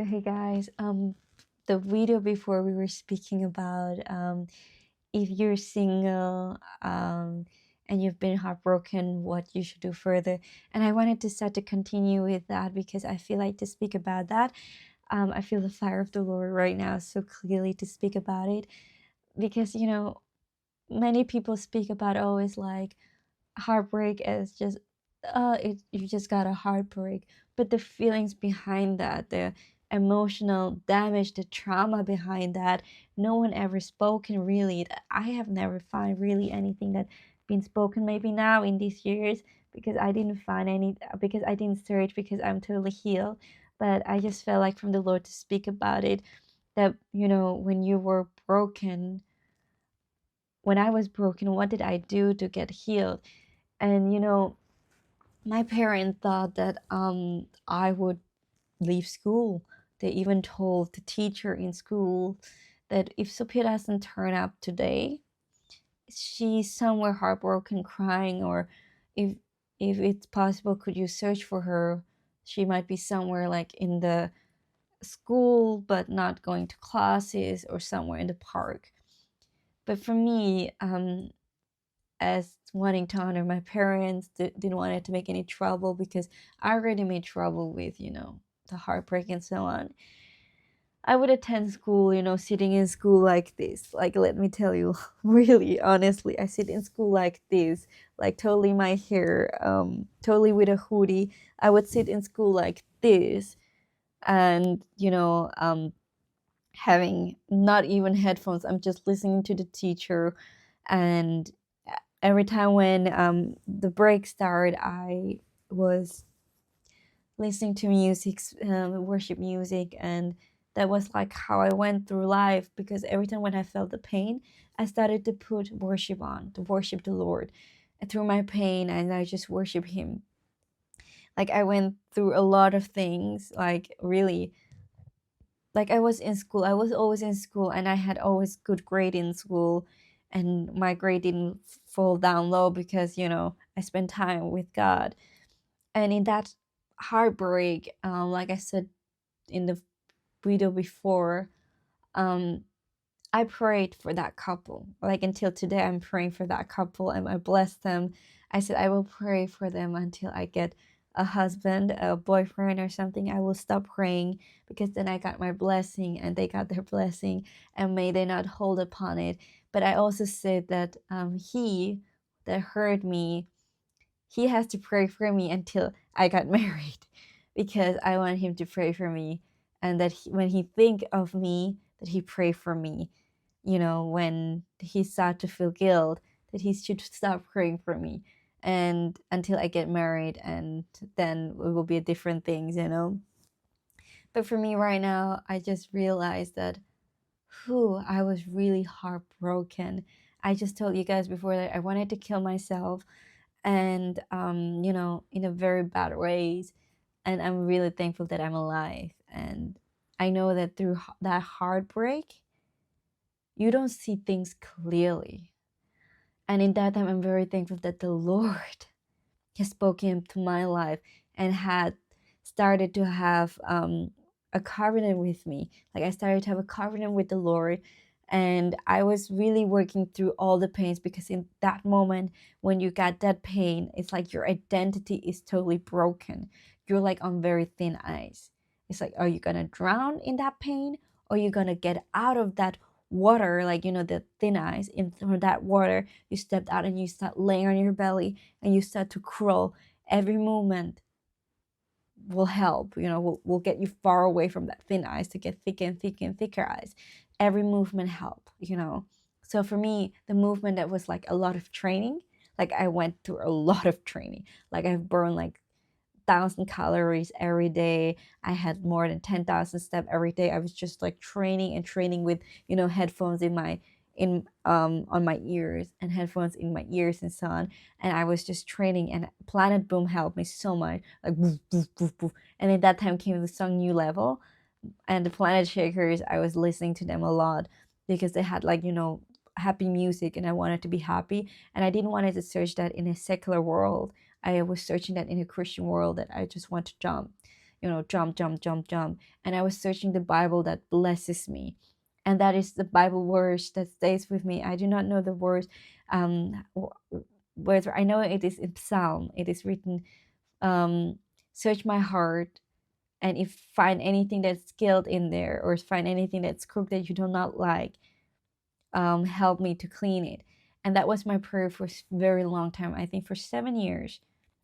So hey guys, the video before we were speaking about if you're single and you've been heartbroken, what you should do further. And I wanted to start to continue with that because I feel like to speak about that. I feel the fire of the Lord right now so clearly to speak about it because many people speak about always like heartbreak as just you just got a heartbreak, but the feelings behind that, the emotional damage, the trauma behind that, no one ever spoken really. I have never found really anything that been spoken, maybe now in these years, because I didn't find any, because I didn't search, because I'm totally healed. But I just felt like from the Lord to speak about it, that when you were broken, when I was broken, what did I do to get healed? And my parents thought that I would leave school. They even told the teacher in school that if Sophia doesn't turn up today, she's somewhere heartbroken, crying, or if if it's possible, could you search for her? She might be somewhere like in the school, but not going to classes, or somewhere in the park. But for me, as wanting to honor my parents, didn't want it to make any trouble because I already made trouble with, the heartbreak and so on. I would attend school, sitting in school like this. Like, let me tell you, really, honestly, I sit in school like this, like totally my hair, totally with a hoodie. I would sit in school like this, and having not even headphones. I'm just listening to the teacher, and every time when the break started, I was listening to music, worship music, and that was like how I went through life. Because every time when I felt the pain, I started to put worship on, to worship the Lord through my pain, and I just worship Him. Like I went through a lot of things, like really. Like I was in school, I was always in school, and I had always good grade in school, and my grade didn't fall down low because I spent time with God. And in that heartbreak, like I said in the video before, um I prayed for that couple. Like until today, I'm praying for that couple, and I blessed them. I said I will pray for them until I get a husband, a boyfriend, or something. I will stop praying, because then I got my blessing and they got their blessing, and may they not hold upon it. But I also said that he that hurt me, he has to pray for me until I got married, because I want him to pray for me, and that when he think of me, that he pray for me. When he start to feel guilt, that he should stop praying for me, and until I get married, and then it will be different things. But for me right now, I just realized that I was really heartbroken. I just told you guys before that I wanted to kill myself, and in a very bad ways. And I'm really thankful that I'm alive, and I know that through that heartbreak, you don't see things clearly. And in that time, I'm very thankful that the Lord has spoken to my life and had started to have a covenant with me. Like I started to have a covenant with the Lord, and I was really working through all the pains, because in that moment when you got that pain, it's like your identity is totally broken. You're like on very thin ice. It's like, are you gonna drown in that pain, or are you gonna get out of that water, like the thin ice? In that water, you stepped out and you start laying on your belly, and you start to crawl. Every movement will help, will get you far away from that thin ice to get thicker and thicker and thicker ice. Every movement help. So for me, the movement, that was like a lot of training. Like I went through a lot of training. Like I've burned like 1,000 calories every day. I had more than 10,000 steps every day. I was just like training and training with headphones in on my ears, and headphones in my ears and so on. And I was just training, and Planet Boom helped me so much, like boof, boof, boof, boof. And at that time came the song New Level, and the Planet Shakers. I was listening to them a lot because they had like happy music, and I wanted to be happy, and I didn't want to search that in a secular world. I was searching that in a Christian world, that I just want to jump. jump, jump, jump, jump. And I was searching the Bible that blesses me. And that is the Bible verse that stays with me. I do not know the words. Whether I know it is in Psalm, it is written, search my heart, and if find anything that's guilt in there, or find anything that's crooked that you do not like, help me to clean it. And that was my prayer for a very long time. I think for 7 years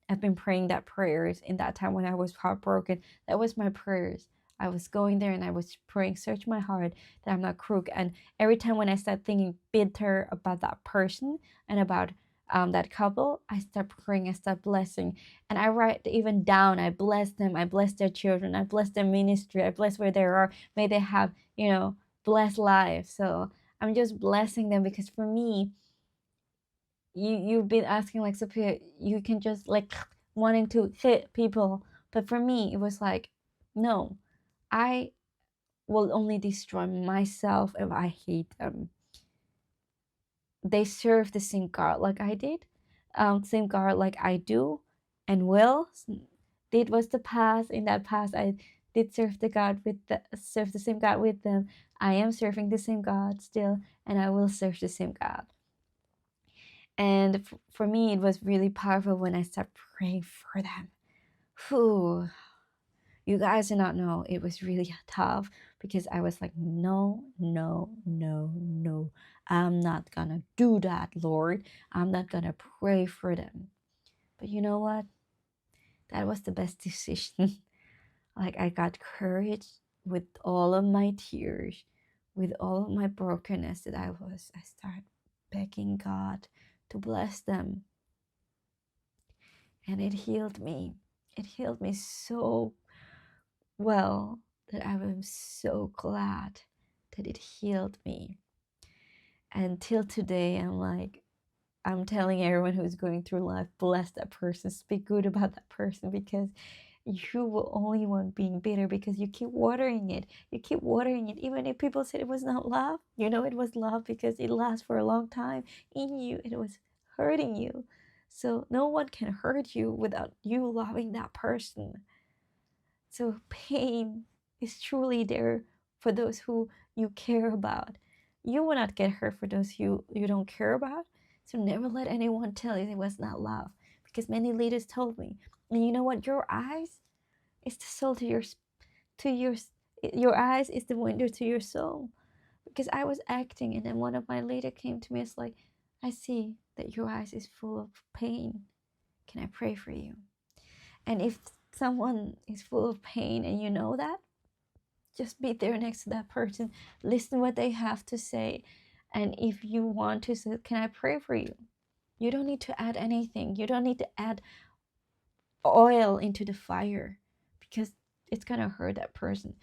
I've been praying that prayers. In that time when I was heartbroken, that was my prayers. I was going there and I was praying, search my heart, that I'm not crooked. And every time when I start thinking bitter about that person and about that couple, I start praying, I start blessing. And I write even down, I bless them, I bless their children, I bless their ministry, I bless where they are. May they have, blessed life. So I'm just blessing them, because for me, you've been asking, like, Sophia, you can just like wanting to hit people, but for me it was like, no, I will only destroy myself if I hate them. They serve the same God like I did, same God like I do and will. It was the past. In that past, I did serve serve the same God with them. I am serving the same God still, and I will serve the same God. And for me, it was really powerful when I started praying for them. Whew. You guys do not know, it was really tough, because I was like, no, no, no, no. I'm not gonna do that, Lord. I'm not gonna pray for them. But you know what? That was the best decision. Like, I got courage with all of my tears, with all of my brokenness that I started begging God to bless them. And it healed me. It healed me so well that I am so glad that it healed me. And till today, I'm telling everyone who's going through life, bless that person, speak good about that person, because you will only want being bitter, because you keep watering it. You keep watering it. Even if people said it was not love, it was love, because it lasts for a long time in you. It was hurting you. So no one can hurt you without you loving that person. So pain is truly there for those who you care about. You will not get hurt for those you don't care about. So never let anyone tell you it was not love, because many leaders told me. And you know what? Your eyes is the soul your eyes is the window to your soul. Because I was acting, and then one of my leaders came to me. It's like, I see that your eyes is full of pain. Can I pray for you? And if someone is full of pain and you know that, just be there next to that person, listen what they have to say. And if you want to say, can I pray for you? You don't need to add anything. You don't need to add oil into the fire, because it's gonna hurt that person.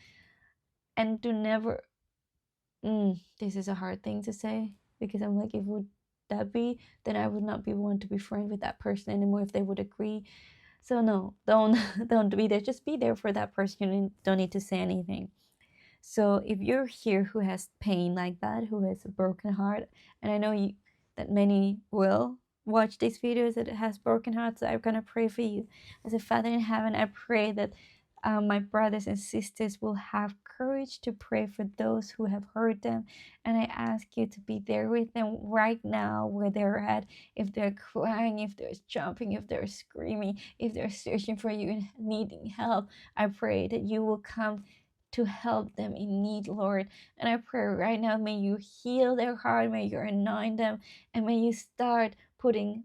And do never, this is a hard thing to say, because I'm like, if would that be, then I would not be one to be friends with that person anymore if they would agree. So no, don't don't be there. Just be there for that person. You don't need to say anything. So if you're here who has pain like that, who has a broken heart, and I know that many will watch these videos that has broken hearts, so I'm gonna pray for you. As a Father in heaven, I pray that my brothers and sisters will have courage to pray for those who have hurt them. And I ask you to be there with them right now where they're at. If they're crying, if they're jumping, if they're screaming, if they're searching for you and needing help, I pray that you will come to help them in need, Lord. And I pray right now, may you heal their heart, may you anoint them, and may you start putting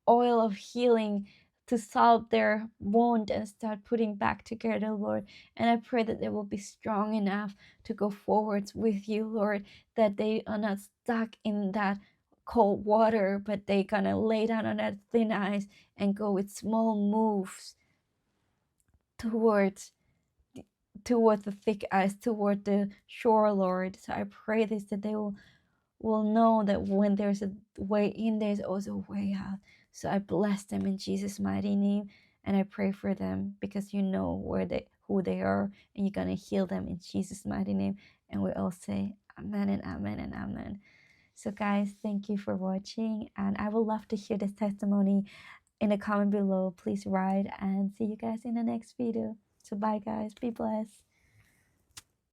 oil of healing to solve their wound and start putting back together, Lord. And I pray that they will be strong enough to go forwards with you, Lord, that they are not stuck in that cold water, but they gonna lay down on that thin ice and go with small moves towards the thick ice, toward the shore, Lord. So I pray this, that they will know that when there's a way in, there's also a way out. So I bless them in Jesus' mighty name, and I pray for them, because you know who they are, and you're gonna heal them in Jesus' mighty name. And we all say amen and amen and amen. So guys, thank you for watching, and I would love to hear this testimony in the comment below. Please write, and see you guys in the next video. So bye, guys. Be blessed.